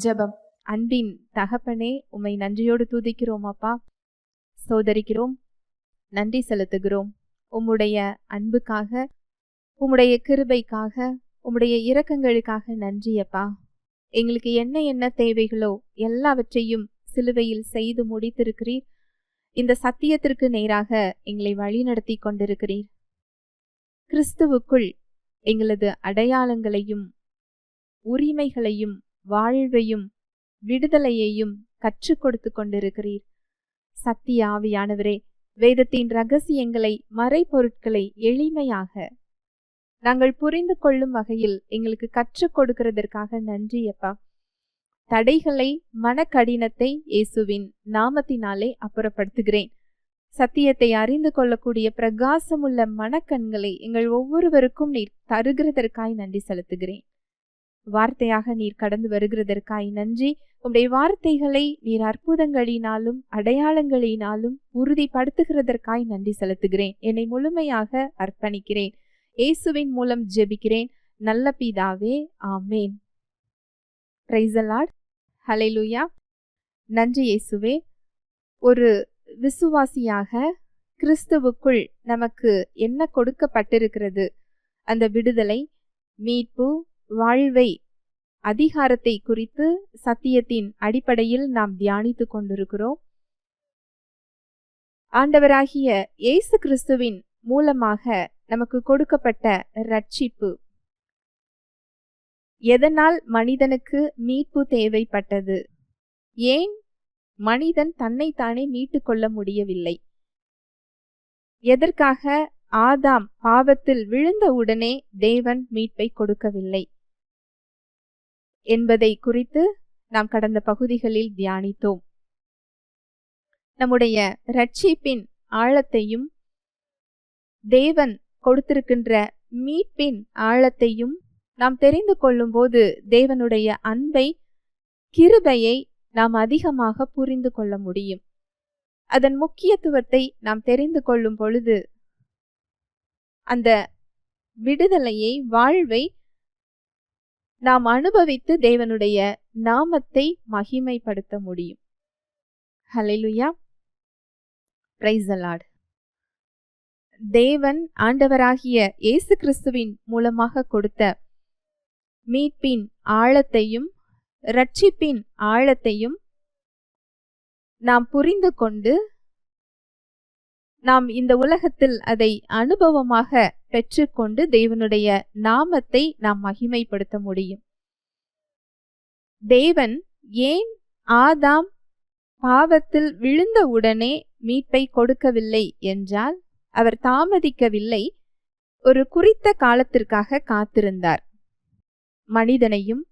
ஜெபம். அன்பின் தகப்பனே, உம்மை நன்றியோடு துதிக்கிறோம் அப்பா, சோதரிக்கிறோம், நன்றி செலுத்துகிறோம். உம்முடைய அன்புக்காக, உம்முடைய கிருபைக்காக, உம்முடைய இரக்கங்களுக்காக நன்றி அப்பா. எங்களுக்கு என்ன என்ன தேவைகளோ எல்லாவற்றையும் சிலுவையில் செய்து முடித்திருக்கிறீர். இந்த சத்தியத்திற்கு நேராக எங்களை வழிநடத்தி கொண்டிருக்கிறீர். கிறிஸ்துவுக்குள் எங்களது அடையாளங்களையும் உரிமைகளையும் வாழ்வையும் விடுதலையையும் கற்றுக் கொடுத்து கொண்டிருக்கிறீர். சத்திய ஆவியானவரே, வேதத்தின் இரகசியங்களை, மறைபொருட்களை எளிமையாக நாங்கள் புரிந்து கொள்ளும் வகையில் எங்களுக்கு கற்றுக் கொடுக்கிறதற்காக நன்றி அப்பா. தடைகளை, மனக்கடினத்தை இயேசுவின் நாமத்தினாலே அப்புறப்படுத்துகிறேன். சத்தியத்தை அறிந்து கொள்ளக்கூடிய பிரகாசமுள்ள மனக்கண்களை எங்கள் ஒவ்வொருவருக்கும் நீர் தருகிறதற்காய் நன்றி செலுத்துகிறேன். வார்த்தையாக நீர் கடந்து வருகிறதற்காய் நன்றி. உம்முடைய வார்த்தைகளை நீர் அற்புதங்களினாலும் அடையாளங்களினாலும் உறுதிப்படுத்துகிறதற்காய் நன்றி செலுத்துகிறேன். என்னை முழுமையாக அர்ப்பணிக்கிறேன். இயேசுவின் மூலம் ஜெபிக்கிறேன் நல்ல பிதாவே, ஆமேன். Price the Lord. ஹல்லேலூயா. நன்றி இயேசுவே. ஒரு விசுவாசியாக கிறிஸ்துவுக்குள் நமக்கு என்ன கொடுக்கப்பட்டிருக்கிறது? அந்த விடுதலை, மீட்பு, வாழ்வை, அதிகாரத்தை குறித்து சத்தியத்தின் அடிப்படையில் நாம் தியானித்து கொண்டிருக்கிறோம். ஆண்டவராகிய இயேசு கிறிஸ்துவின் மூலமாக நமக்கு கொடுக்கப்பட்ட ரட்சிப்பு, எதனால் மனிதனுக்கு மீட்பு தேவைப்பட்டது? ஏன் மனிதன் தன்னைத்தானே மீட்டு கொள்ள முடியவில்லை? எதற்காக ஆதாம் பாவத்தில் விழுந்த உடனே தேவன் மீட்பை கொடுக்கவில்லை என்பதை குறித்து நாம் கடந்த பகுதிகளில் தியானித்தோம். நம்முடைய ரட்சிப்பின் ஆழத்தையும் தேவன் கொடுத்திருக்கின்ற மீட்பின் ஆழத்தையும் நாம் தெரிந்து கொள்ளும் போது தேவனுடைய அன்பை, கிருபையை நாம் அதிகமாக புரிந்து கொள்ள முடியும். அதன் முக்கியத்துவத்தை நாம் தெரிந்து கொள்ளும் பொழுது அந்த விடுதலையை, வாழ்வை நாம் அனுபவித்து தேவனுடைய நாமத்தை மகிமைப்படுத்த முடியும். ஹல்லேலூயா. Praise the Lord. தேவன் ஆண்டவராகிய இயேசு கிறிஸ்துவின் மூலமாக கொடுத்த மீட்பின் ஆழத்தையும் ரட்சிப்பின் ஆழத்தையும் நாம் புரிந்து கொண்டு நாம் இந்த உலகத்தில் அதை அனுபவமாக பெற்றுக்கொண்டு தேவனுடைய நாமத்தை நாம் மகிமைப்படுத்த முடியும். தேவன் ஏன் ஆதாம் பாவத்தில் விழுந்த உடனே மீட்பை கொடுக்கவில்லை என்றால், அவர் தாமதிக்கவில்லை, ஒரு குறித்த காலத்திற்காக காத்திருந்தார். மனிதனையும்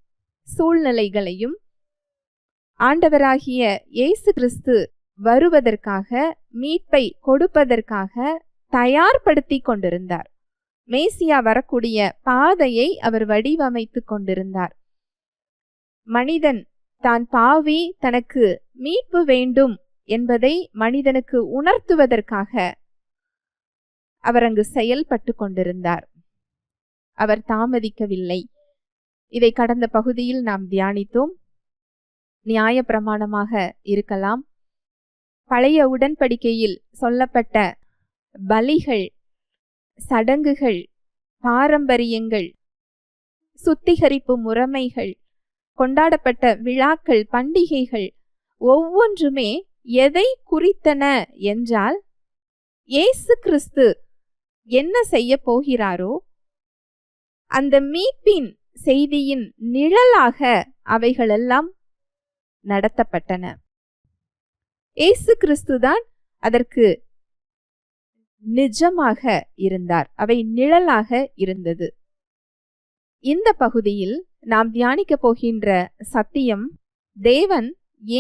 சூழ்நிலைகளையும் ஆண்டவராகிய இயேசு கிறிஸ்து வருவதற்காக, மீட்பை கொடுப்பதற்காக தயார்படுத்தி கொண்டிருந்தார். மேசியா வரக்கூடிய பாதையை அவர் வடிவமைத்து கொண்டிருந்தார். மனிதன் தான் பாவி, தனக்கு மீட்பு வேண்டும் என்பதை மனிதனுக்கு உணர்த்துவதற்காக அவர் அங்கு செயல்பட்டு கொண்டிருந்தார். அவர் தாமதிக்கவில்லை. இதை கடந்த பகுதியில் நாம் தியானித்தோம். நியாயப்பிரமாணமாக இருக்கலாம், பழைய உடன்படிக்கையில் சொல்லப்பட்ட பலிகள், சடங்குகள், பாரம்பரியங்கள், சுத்திகரிப்பு முறைமைகள், கொண்டாடப்பட்ட விழாக்கள், பண்டிகைகள் ஒவ்வொன்றுமே எதை குறித்தன என்றால், இயேசு கிறிஸ்து என்ன செய்ய போகிறாரோ அந்த மீட்பின் செய்தியின் நிழலாக அவைகளெல்லாம் நடத்தப்பட்டன. இயேசு கிறிஸ்துதான் அதற்கு நிஜமாக இருந்தார். அவை நிழலாக இருந்தது. இந்த பகுதியில் நாம் தியானிக்க போகின்ற சத்தியம், தேவன்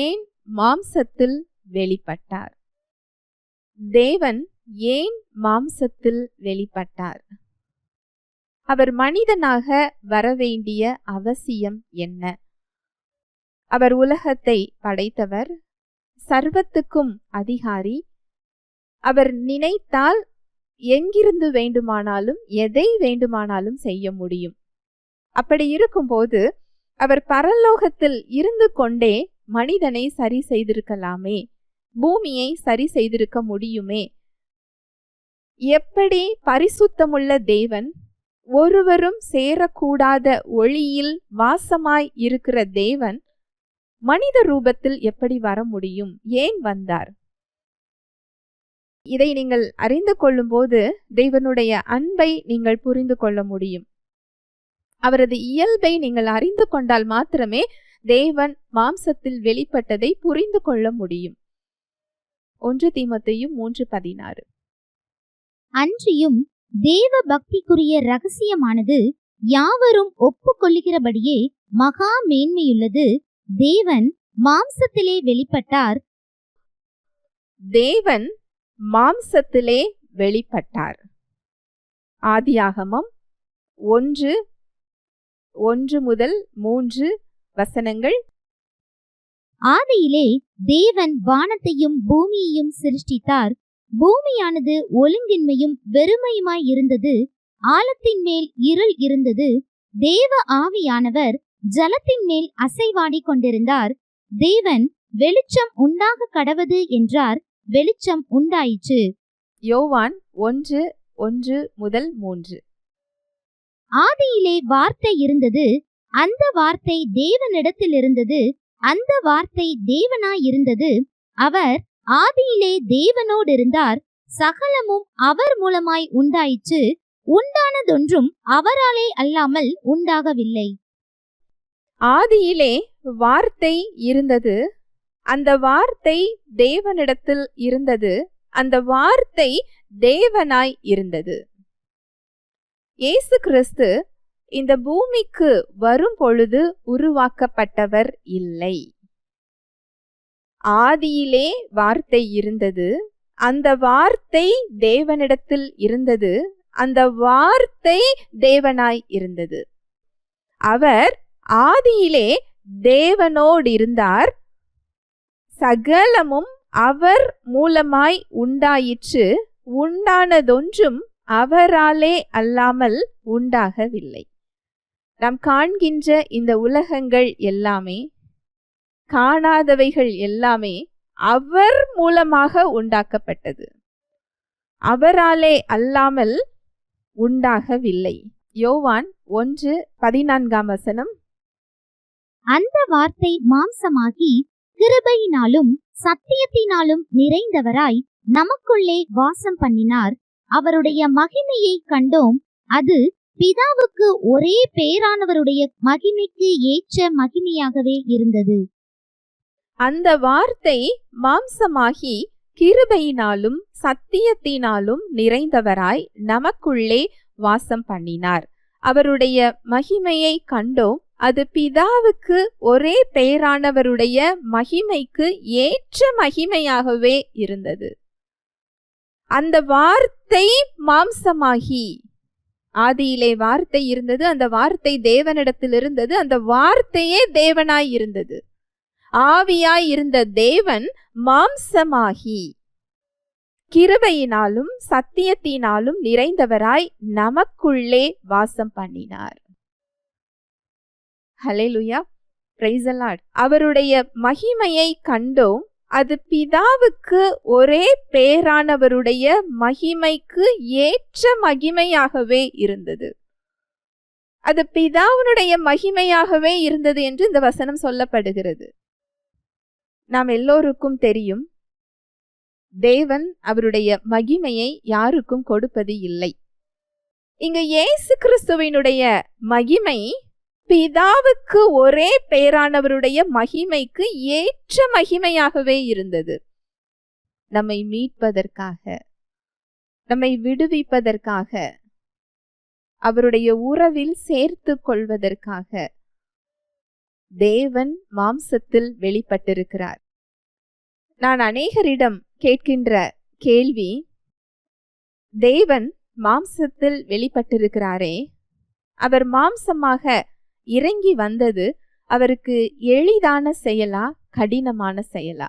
ஏன் மாம்சத்தில் வெளிப்பட்டார்? தேவன் ஏன் மாம்சத்தில் வெளிப்பட்டார்? அவர் மனிதனாக வரவேண்டிய அவசியம் என்ன? அவர் உலகத்தை படைத்தவர், சர்வத்துக்கும் அதிகாரி. அவர் நினைத்தால் எங்கிருந்து வேண்டுமானாலும் எதை வேண்டுமானாலும் செய்ய முடியும். அப்படி இருக்கும்போது அவர் பரலோகத்தில் இருந்து கொண்டே மனிதனை சரி செய்திருக்கலாமே, பூமியை சரி செய்திருக்க முடியுமே. எப்படி பரிசுத்தமுள்ள தேவன், ஒருவரும் சேரக்கூடாத ஒளியில் வாசமாய் இருக்கிற தேவன் மனித ரூபத்தில் எப்படி வர முடியும்? ஏன் வந்தார்? இதை நீங்கள் அறிந்து கொள்ளும்போது தேவனுடைய அன்பை நீங்கள் புரிந்து கொள்ள முடியும். அவரது இயல்பை நீங்கள் அறிந்து கொண்டால் மாத்திரமே தேவன் மாம்சத்தில் வெளிப்பட்டதை புரிந்து கொள்ள முடியும். 1 தீமோத்தேயு 3:16. அன்றியும் தேவ பக்திக்குரிய ரகசியமானது யாவரும் ஒப்புக்கொள்ளுகிறபடியே மகா மேன்மையுள்ளது. தேவன் மாம்சத்திலே வெளிப்பட்டார். தேவன் மாம்சத்திலே வெளிப்பட்டார். ஆதியாகமம் 1:1-3 வசனங்கள். ஆதியிலே தேவன் வானத்தையும் பூமியையும் சிருஷ்டித்தார். பூமியானது ஒழுங்கின்மையும் வெறுமையுமாய் இருந்தது. ஆழத்தின் மேல் இருள் இருந்தது. தேவ ஆவியானவர் ஜலத்தின் மேல் அசைவாடி கொண்டிருந்தார். தேவன் வெளிச்சம் உண்டாக கடவது என்றார். வெளிச்சம் உண்டாயிற்று. யோவான் 1:1-3. ஆதியிலே வார்த்தை இருந்தது. அந்த வார்த்தை தேவனிடத்தில் இருந்தது. அந்த வார்த்தை தேவனாய் இருந்தது. அவர் ஆதியிலே தேவனோடு இருந்தார். சகலமும் அவர் மூலமாய் உண்டாயிற்று. உண்டானதொன்றும் அவராலே அல்லாமல் உண்டாகவில்லை. ஆதியிலே வார்த்தை இருந்தது. அந்த வார்த்தை தேவனிடத்தில் இருந்தது. அந்த வார்த்தை தேவனாய் இருந்தது. இயேசு கிறிஸ்து இந்த பூமிக்கு வரும் பொழுது உருவாக்கப்பட்டவர் இல்லை. ஆதியிலே வார்த்தை இருந்தது. அந்த வார்த்தை தேவனிடத்தில் இருந்தது. அந்த வார்த்தை தேவனாய் இருந்தது. அவர் ஆதியிலே தேவனோடு இருந்தார். சகலமும் அவர் மூலமாய் உண்டாயிற்று. உண்டானதொன்றும் அவராலே அல்லாமல் உண்டாகவில்லை. நாம் காண்கின்ற இந்த உலகங்கள் எல்லாமே, காணாதவைகள் எல்லாமே அவர் மூலமாக உண்டாக்கப்பட்டது. அவராலே அல்லாமல் உண்டாகவில்லை. யோவான் 1:14 அந்த வார்த்தை மாம்சமாகி கிருபையினாலும் சத்தியத்தினாலும் நிறைந்தவராய் நமக்குள்ளே வாசம் பண்ணினார். அவருடைய மகிமையை கண்டோம். அது பிதாவுக்கு ஒரே பேரானவருடைய மகிமைக்கு ஏற்ற மகிமையாகவே இருந்தது. அந்த வார்த்தை மாம்சமாகி கிருபையினாலும் சத்தியத்தினாலும் நிறைந்தவராய் நமக்குள்ளே வாசம் பண்ணினார். அவருடைய மகிமையை கண்டோம். அது பிதாவுக்கு ஒரே பேரானவருடைய மகிமைக்கு ஏற்ற மகிமையாகவே இருந்தது. அந்த வார்த்தை மாம்சமாகி, ஆதியிலே வார்த்தை இருந்தது. அந்த வார்த்தை தேவனிடத்தில் இருந்தது. அந்த வார்த்தையே தேவனாய் இருந்தது. ஆவியாய் இருந்த தேவன் மாம்சமாகி கிருபையினாலும் சத்தியத்தினாலும் நிறைந்தவராய் நமக்குள்ளே வாசம் பண்ணினார். ஹல்லேலூயா, பிரைஸ் தி லார்ட். அவருடைய மகிமையை கண்டோம். அது பிதாவுக்கு ஒரே பேரானவருடைய மகிமைக்கு ஏற்ற மகிமையாகவே இருந்தது. அது பிதாவுடைய மகிமையாகவே இருந்தது என்று இந்த வசனம் சொல்லப்படுகிறது. நாம் எல்லோருக்கும் தெரியும், தேவன் அவருடைய மகிமையை யாருக்கும் கொடுப்பது இல்லை. இங்கு இயேசு கிறிஸ்துவினுடைய மகிமை பிதாவுக்கு ஒரே பேரானவருடைய மகிமைக்கு ஏற்ற மகிமையாகவே இருந்தது. நம்மை மீட்பதற்காக, நம்மை விடுவிப்பதற்காக, அவருடைய உறவில் சேர்த்து கொள்வதற்காக தேவன் மாம்சத்தில் வெளிப்பட்டிருக்கிறார். நான் அநேகரிடம் கேட்கின்ற கேள்வி, தேவன் மாம்சத்தில் வெளிப்பட்டிருக்கிறாரே, அவர் மாம்சமாக இறங்கி வந்தது அவருக்கு எளிதான செயலா கடினமான செயலா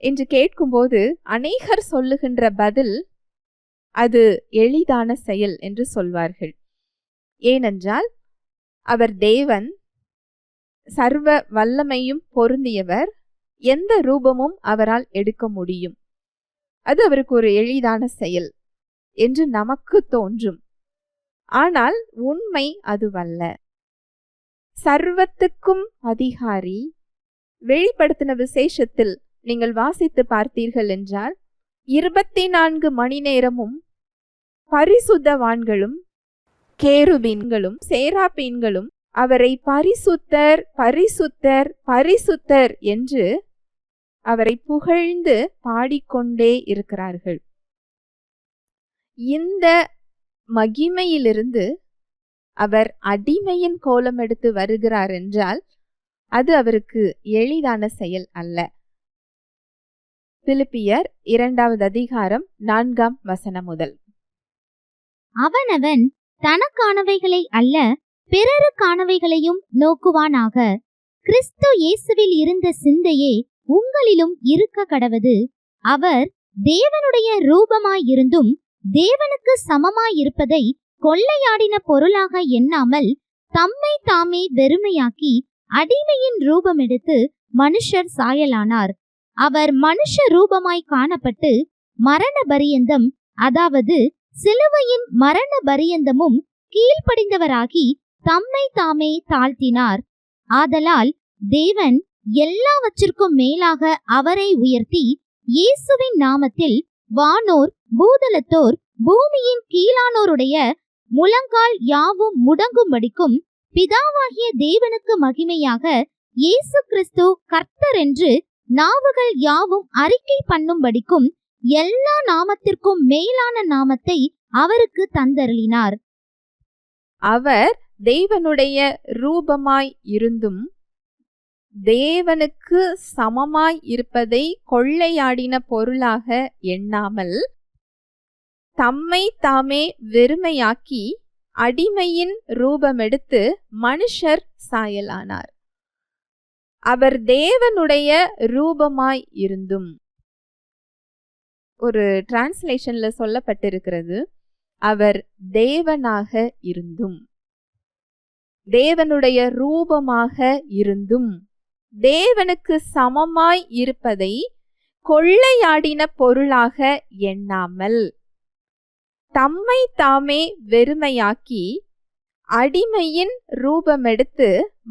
என்று கேட்கும்போது அநேகர் சொல்லுகின்ற பதில், அது எளிதான செயல் என்று சொல்வார்கள். ஏனென்றால் அவர் தேவன், சர்வ வல்லமையும் பொருந்தியவர். எந்த ரூபமும் அவரால் எடுக்க முடியும். அது அவருக்கு ஒரு எளிதான செயல் என்று நமக்கு தோன்றும். ஆனால் உண்மை அதுவல்ல. சர்வத்துக்கும் அதிகாரி. வெளிப்படுத்தின விசேஷத்தில் நீங்கள் வாசித்து பார்த்தீர்கள் என்றால் 24 மணி நேரமும் பரிசுத்தவான்களும் கேருபீன்களும் சேராபீன்களும் அவரை பரிசுத்தர் பரிசுத்தர் பரிசுத்தர் என்று அவரை புகழ்ந்து பாடிக்கொண்டே இருக்கிறார்கள். இந்த மகிமையிலிருந்து அவர் அடிமையின் கோலம் எடுத்து வருகிறார் என்றால் அது அவருக்கு எளிதான செயல் அல்ல. பிலிப்பியர் 2வது அதிகாரம் 4ஆம் வசனம் முதல். அவனவன் தனக்கானவைகளை அல்ல பிறருக்கானவைகளையும் நோக்குவானாக. கிறிஸ்து இயேசுவில் இருந்த சிந்தையே உங்களிலும் இருக்க கடவது. அவர் தேவனுடைய ரூபமாயிருந்தும் தேவனுக்கு சமமாயிருப்பதை கொள்ளையாடின பொருளாக எண்ணாமல் தம்மை தாமே வெறுமையாக்கி அடிமையின் ரூபமெடுத்து மனுஷர் சாயலானார். அவர் மனுஷ ரூபமாய் காணப்பட்டு மரண பரியந்தம், அதாவது சிலுவையின் மரண பரியந்தமும் கீழ்ப்படிந்தவராகி தம்மை தாமே தாழ்த்தினார். ஆதலால் தேவன் எல்லாவற்றிற்கும் மேலாக அவரை உயர்த்தி இயேசுவின் நாமத்தில் வானோர் பூதலத்தோர் பூமியின் கீழானோருடைய முழங்கால் யாவும் முடங்கும்படிக்கும் பிதாவாகிய தேவனுக்கு மகிமையாக இயேசு கிறிஸ்து கர்த்தர் என்று நாவுகள் யாவும் அறிக்கை பண்ணும்படிக்கும் எல்லா நாமத்திற்கும் மேலான நாமத்தை அவருக்கு தந்தருளினார். அவர் தேவனுடைய ரூபமாய் இருந்தும் தேவனுக்கு சமமாய் இருப்பதை கொள்ளையாடின பொருளாக எண்ணாமல் தம்மை தாமே வெறுமையாக்கி அடிமையின் ரூபமெடுத்து மனுஷர் சாயலானார். அவர் தேவனுடைய ரூபமாய் இருந்தும். ஒரு டிரான்ஸ்லேஷன்ல சொல்லப்பட்டிருக்கிறது, அவர் தேவனாக இருந்தும். தேவனுடைய ரூபமாக இருந்தும் தேவனுக்கு சமமாய் இருப்பதை கொள்ளையாடின பொருளாக எண்ணாமல் தம்மை தாமே வெறுமையாக்கி அடிமையின் ரூபமெடுத்து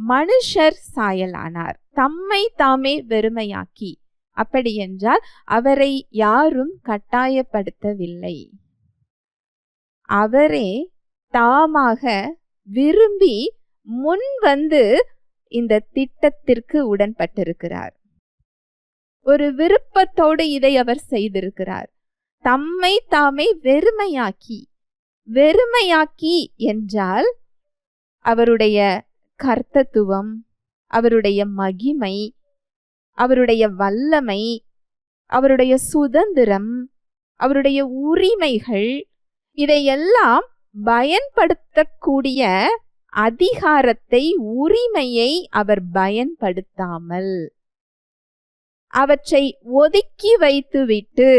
மனுஷர் சாயலானார். தம்மை தாமே வெறுமையாக்கி, அப்படி என்றால் அவரை யாரும் கட்டாயப்படுத்தவில்லை. அவரே தாமாக விரும்பி முன் வந்து இந்த திட்டத்திற்கு உடன்பட்டிருக்கிறார். ஒரு விருப்பத்தோடு இதை அவர் செய்திருக்கிறார். தம்மை தாமே வெறுமையாக்கி. வெறுமையாக்கி என்றால் அவருடைய கர்த்தத்துவம், அவருடைய மகிமை, அவருடைய வல்லமை, அவருடைய சுதந்திரம், அவருடைய உரிமைகள், இதையெல்லாம் பயன்படுத்தக்கூடிய அதிகாரத்தை, உரிமையை அவர் பயன்படுத்தாமல் அவற்றை ஒதுக்கி வைத்துவிட்டு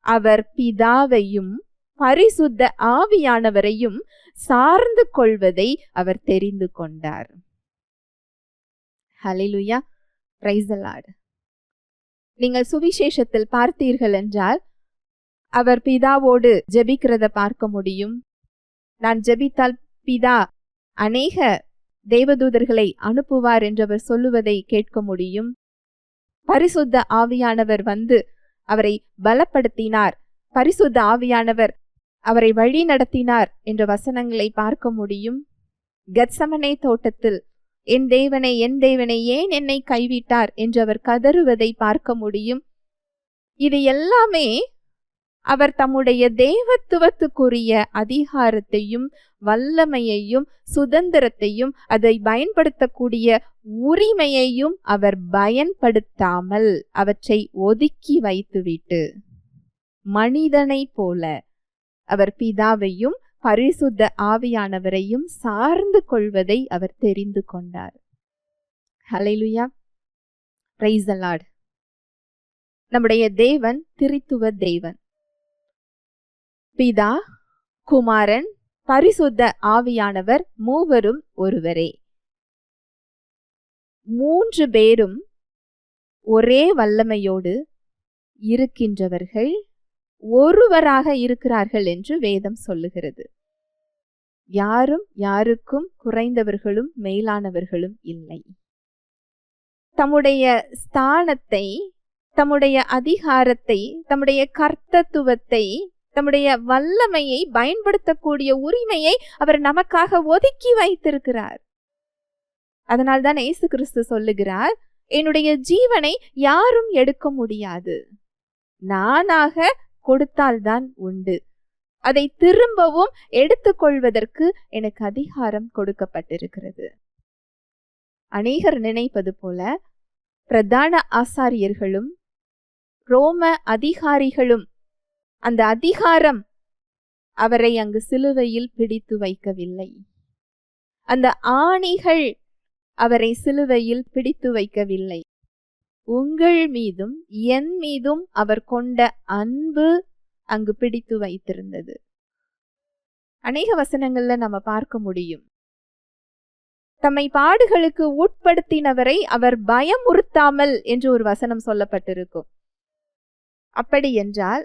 அவர் பிதாவையும் பரிசுத்த ஆவியானவரையும் சார்ந்து கொள்வதை அவர் தெரிந்து கொண்டார். ஹல்லேலூயா, பிரைஸ் தி லார்ட். நீங்கள் சுவிசேஷத்தில் பார்த்தீர்கள் என்றால் அவர் பிதாவோடு ஜெபிக்கிறத பார்க்க முடியும். நான் ஜெபித்தால் பிதா அநேக தேவதூதர்களை அனுப்புவார் என்று அவர் சொல்லுவதை கேட்க முடியும். பரிசுத்த ஆவியானவர் வந்து அவரை பலப்படுத்தினார், பரிசுத்த ஆவியானவர் அவரை வழி நடத்தினார் என்ற வசனங்களை பார்க்க முடியும். கெத்சமனே தோட்டத்தில் என் தேவனை ஏன் என்னை கைவிட்டார் என்று அவர் கதறுவதை பார்க்க முடியும். இது எல்லாமே அவர் தம்முடைய தேவத்துவத்துக்குரிய அதிகாரத்தையும் வல்லமையையும் சுதந்திரத்தையும் அதை பயன்படுத்தக்கூடிய உரிமையையும் அவர் பயன்படுத்தாமல் அவற்றை ஒதுக்கி வைத்துவிட்டு மனிதனை போல அவர் பிதாவையும் பரிசுத்த ஆவியானவரையும் சார்ந்து கொள்வதை அவர் தெரிந்து கொண்டார். ஹல்லேலூயா, பிரைஸ் தி லார்ட். நம்முடைய தேவன் திரித்துவ தேவன். பிதா, குமாரன், பரிசுத்த ஆவியானவர் மூவரும் ஒருவரே. 3 பேரும் ஒரே வல்லமையோடு இருக்கின்றவர்கள் ஒருவராக இருக்கிறார்கள் என்று வேதம் சொல்லுகிறது. யாரும் யாருக்கும் குறைந்தவர்களும் மேலானவர்களும் இல்லை. தம்முடைய ஸ்தானத்தை, தம்முடைய அதிகாரத்தை, தம்முடைய கர்த்தத்துவத்தை, தம்முடைய வல்லமையை பயன்படுத்தக்கூடிய உரிமையை அவர் நமக்காக ஒதுக்கி வைத்திருக்கிறார். அதனால்தான் இயேசு கிறிஸ்து சொல்லுகிறார், என்னுடைய ஜீவனை யாரும் எடுக்க முடியாது, நானாக கொடுத்தால்தான் உண்டு, அதை திரும்பவும் எடுத்துக்கொள்வதற்கு எனக்கு அதிகாரம் கொடுக்கப்பட்டிருக்கிறது. அநேகர் நினைப்பது போல பிரதான ஆசாரியர்களும் ரோம அதிகாரிகளும் அந்த அதிகாரம் அவரை அங்கு சிலுவையில் பிடித்து வைக்கவில்லை. அந்த ஆணிகள் அவரை சிலுவையில் பிடித்து வைக்கவில்லை. உங்கள் மீதும் என் மீதும் அவர் கொண்ட அன்பு அங்கு பிடித்து வைத்திருந்தது. அநேக வசனங்கள்ல நம்ம பார்க்க முடியும், தம்மை பாடுகளுக்கு உட்படுத்தினவரை அவர் பயமுறுத்தாமல் என்று ஒரு வசனம் சொல்லப்பட்டிருக்கும். அப்படி என்றால்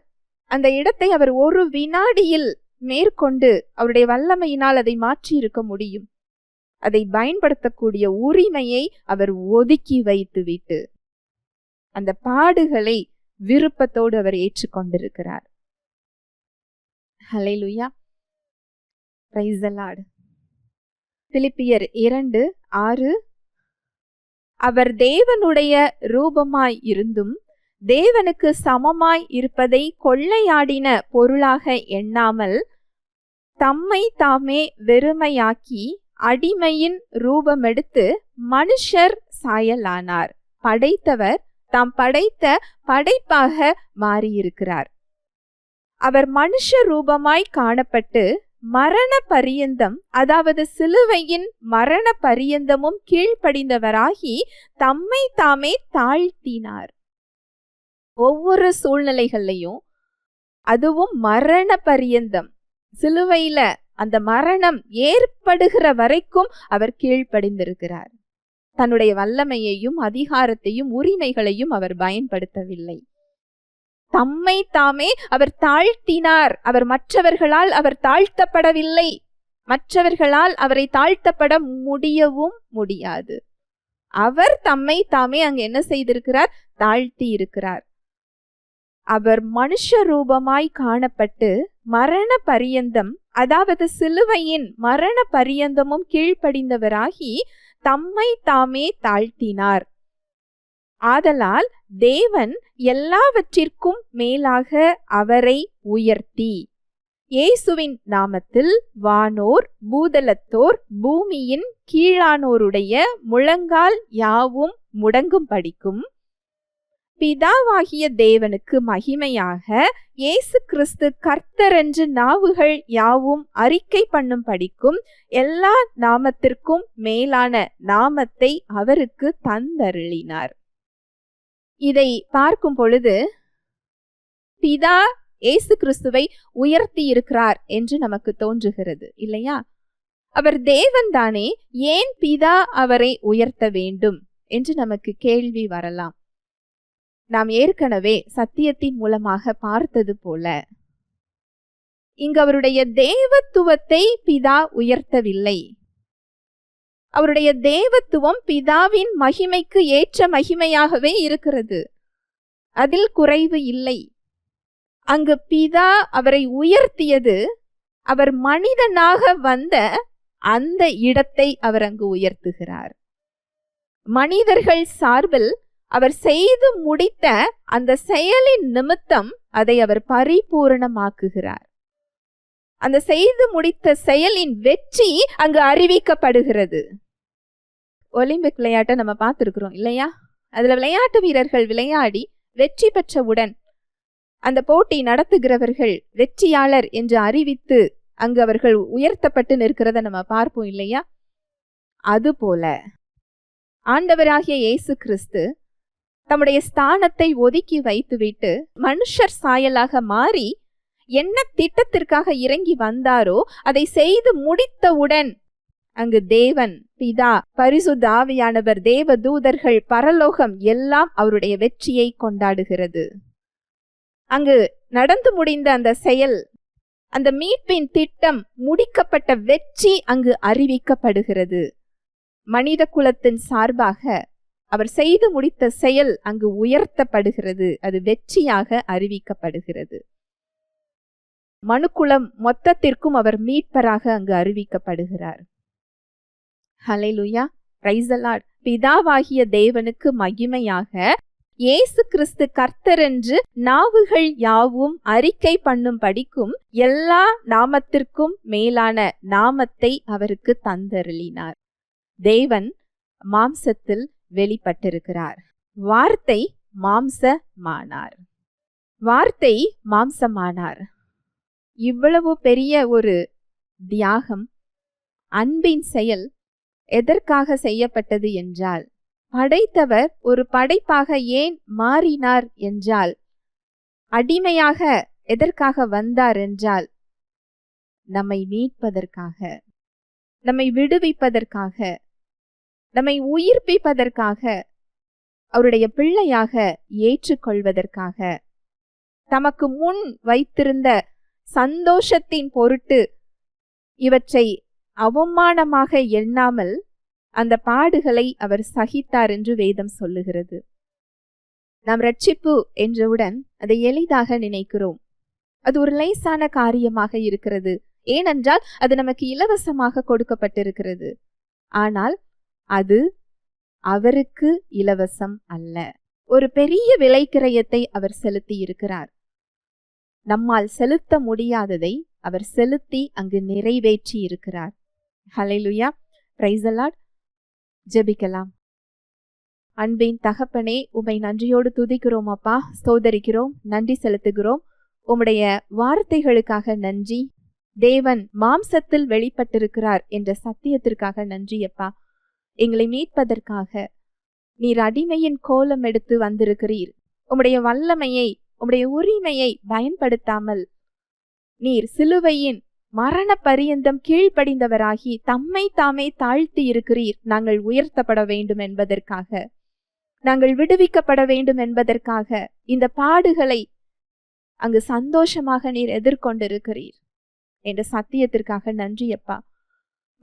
அந்த இடத்தை அவர் ஒரு வினாடியில் மேற்கொண்டு அவருடைய வல்லமையினால் அதை மாற்றி இருக்க முடியும். அதை பயன்படுத்தக்கூடிய உரிமையை அவர் ஒதுக்கி வைத்துவிட்டு அந்த பாடுகளை விருப்பத்தோடு அவர் ஏற்றுக்கொண்டிருக்கிறார். ஹல்லேலூயா, பிரைஸ் தி லார்ட். பிலிப்பியர் 2:6 அவர் தேவனுடைய ரூபமாய் இருந்தும் தேவனுக்கு சமமாய் இருப்பதை கொள்ளையாடின பொருளாக எண்ணாமல் தம்மை தாமே வெறுமையாக்கி அடிமையின் ரூபமெடுத்து மனுஷர் சாயலானார். படைத்தவர் தாம் படைத்த படைப்பாக மாறியிருக்கிறார். அவர் மனுஷ ரூபமாய் காணப்பட்டு மரண பரியந்தம், அதாவது சிலுவையின் மரண பரியந்தமும் கீழ்ப்படிந்தவராகி தம்மை தாமே தாழ்த்தினார். ஒவ்வொரு சூழ்நிலைகள்லையும், அதுவும் மரண பரியந்தம், சிலுவையில அந்த மரணம் ஏற்படுகிற வரைக்கும் அவர் கீழ்ப்படிந்திருக்கிறார். தன்னுடைய வல்லமையையும் அதிகாரத்தையும் உரிமைகளையும் அவர் பயன்படுத்தவில்லை. தம்மை தாமே அவர் தாழ்த்தினார். அவர் மற்றவர்களால் அவர் தாழ்த்தப்படவில்லை. மற்றவர்களால் அவரை தாழ்த்தப்பட முடியவும் முடியாது. அவர் தம்மை தாமே அங்கு என்ன செய்திருக்கிறார்? தாழ்த்தி இருக்கிறார். அவர் மனுஷ ரூபமாய் காணப்பட்டு மரண பரியந்தம், அதாவது சிலுவையின் மரண பரியந்தமும் கீழ்ப்படிந்தவராகி தம்மை தாமே தாழ்த்தினார். ஆதலால் தேவன் எல்லாவற்றிற்கும் மேலாக அவரை உயர்த்தி இயேசுவின் நாமத்தில் வானோர் பூதலத்தோர் பூமியின் கீழானோருடைய முழங்கால் யாவும் முடங்கும்படிக்கும் பிதாவாகிய தேவனுக்கு மகிமையாக இயேசு கிறிஸ்து கர்த்தரென்று நாவுகள் யாவும் அறிக்கை பண்ணும் படிக்கும் எல்லா நாமத்திற்கும் மேலான நாமத்தை அவருக்கு தந்தருளினார். இதை பார்க்கும் பொழுது பிதா இயேசு கிறிஸ்துவை உயர்த்தி இருக்கிறார் என்று நமக்கு தோன்றுகிறது இல்லையா? அவர் தேவன் தானே, ஏன் பிதா அவரை உயர்த்த வேண்டும் என்று நமக்கு கேள்வி வரலாம். நாம் ஏற்கனவே சத்தியத்தின் மூலமாக பார்த்தது போல இங்கு அவருடைய தேவத்துவத்தை பிதா உயர்த்தவில்லை. அவருடைய தேவத்துவம் பிதாவின் மகிமைக்கு ஏற்ற மகிமையாகவே இருக்கிறது. அதில் குறைவு இல்லை. அங்கு பிதா அவரை உயர்த்தியது அவர் மனிதனாக வந்த அந்த இடத்தை அவர் அங்கு உயர்த்துகிறார். மனிதர்கள் சார்பில் அவர் செய்து முடித்த அந்த செயலின் நிமித்தம் அதை அவர் பரிபூரணமாக்குகிறார். அந்த செய்து முடித்த செயலின் வெற்றி அங்கு அறிவிக்கப்படுகிறது. ஒலிம்பிக் விளையாட்டை நம்ம பார்த்திருக்கிறோம் இல்லையா? அதுல விளையாட்டு வீரர்கள் விளையாடி வெற்றி பெற்றவுடன் அந்த போட்டி நடத்துகிறவர்கள் வெற்றியாளர் என்று அறிவித்து அங்கு அவர்கள் உயர்த்தப்பட்டு நிற்கிறத நம்ம பார்ப்போம் இல்லையா? அதுபோல ஆண்டவராகிய இயேசு கிறிஸ்து தம்முடைய ஸ்தானத்தை ஒதுக்கி வைத்துவிட்டு மனுஷர் சாயலாக மாறி என்ன திட்டத்திற்காக இறங்கி வந்தாரோ அதை செய்து முடித்தவுடன் அங்கு தேவன் பிதா, பரிசுத்த ஆவியானவர், தேவ தூதர்கள், பரலோகம் எல்லாம் அவருடைய வெற்றியை கொண்டாடுகிறது. அங்கு நடந்து முடிந்த அந்த செயல், அந்த மீட்பின் திட்டம், முடிக்கப்பட்ட வெற்றி அங்கு அறிவிக்கப்படுகிறது. மனித குலத்தின் சார்பாக அவர் செய்து முடித்த செயல் அங்கு உயர்த்தப்படுகிறது. அது வெற்றியாக அறிவிக்கப்படுகிறது. மனுக்குலம் மொத்தத்திற்கும் அவர் மீட்பராக அங்கு அறிவிக்கப்படுகிறார். ஹல்லேலூயா, பிரைஸ் தி லார்ட். பிதாவாகிய தேவனுக்கு மகிமையாக இயேசு கிறிஸ்து கர்த்தர் என்று நாவுகள் யாவும் அறிக்கை பண்ணும் படிக்கும் எல்லா நாமத்திற்கும் மேலான நாமத்தை அவருக்கு தந்தருளினார். தேவன் மாம்சத்தில் வெளிப்பட்டிருக்கிறார். வார்த்தை மாம்சமானார். வார்த்தை மாம்சமானார். இவ்வளவு பெரிய ஒரு தியாகம், அன்பின் செயல் எதற்காக செய்யப்பட்டது என்றால், படைத்தவர் ஒரு படைப்பாக ஏன் மாறினார் என்றால், அடிமையாக எதற்காக வந்தார் என்றால், நம்மை மீட்பதற்காக, நம்மை விடுவிப்பதற்காக, நம்மை உயிர்ப்பிப்பதற்காக, அவருடைய பிள்ளையாக ஏற்றுக்கொள்வதற்காக, தமக்கு முன் வைத்திருந்த சந்தோஷத்தின் பொருட்டு இவற்றை அவமானமாக எண்ணாமல் அந்த பாடுகளை அவர் சகித்தார் என்று வேதம் சொல்லுகிறது. நாம் ரட்சிப்பு என்றவுடன் அதை எளிதாக நினைக்கிறோம். அது ஒரு லேசான காரியமாக இருக்கிறது. ஏனென்றால் அது நமக்கு இலவசமாக கொடுக்கப்பட்டிருக்கிறது. ஆனால் அது அவருக்கு இலவசம் அல்ல. ஒரு பெரிய விலைக்கிரயத்தை அவர் செலுத்தி இருக்கிறார். நம்மால் செலுத்த முடியாததை அவர் செலுத்தி அங்கு நிறைவேற்றி இருக்கிறார். ஹல்லேலூயா, பிரைஸ் தி லார்ட். ஜெபிக்கலாம். அன்பின் தகப்பனே, உம்மை நன்றியோடு துதிக்கிறோம் அப்பா, ஸ்தோத்தரிக்கிறோம், நன்றி செலுத்துகிறோம். உம்முடைய வார்த்தைகளுக்காக நன்றி. தேவன் மாம்சத்தில் வெளிப்பட்டிருக்கிறார் என்ற சத்தியத்திற்காக நன்றி அப்பா. எங்களை மீட்பதற்காக நீர் அடிமையின் கோலம் எடுத்து வந்திருக்கிறீர். உம்முடைய வல்லமையை, உம்முடைய உரிமையை பயன்படுத்தாமல் நீர் சிலுவையின் மரண பரியந்தம் கீழ்ப்படிந்தவராகி தம்மை தாமே தாழ்த்தி இருக்கிறீர். நாங்கள் உயர்த்தப்பட வேண்டும் என்பதற்காக, நாங்கள் விடுவிக்கப்பட வேண்டும் என்பதற்காக இந்த பாடுகளை அங்கு சந்தோஷமாக நீர் எதிர்கொண்டிருக்கிறீர் என்ற சத்தியத்திற்காக நன்றி அப்பா.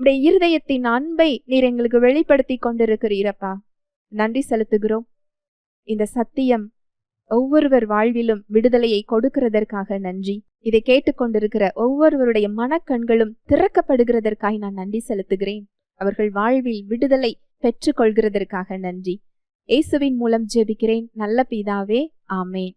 உம்முடைய இருதயத்தின் அன்பை நீர் எங்களுக்கு வெளிப்படுத்தி கொண்டிருக்கிறீரப்பா. நன்றி செலுத்துகிறோம். இந்த சத்தியம் ஒவ்வொருவர் வாழ்விலும் விடுதலையை கொடுக்கிறதற்காக நன்றி. இதை கேட்டுக்கொண்டிருக்கிற ஒவ்வொருவருடைய மனக்கண்களும் திறக்கப்படுகிறதற்காக நான் நன்றி செலுத்துகிறேன். அவர்கள் வாழ்வில் விடுதலை பெற்றுக் கொள்கிறதற்காக நன்றி. இயேசுவின் மூலம் ஜெபிக்கிறேன் நல்ல பிதாவே, ஆமேன்.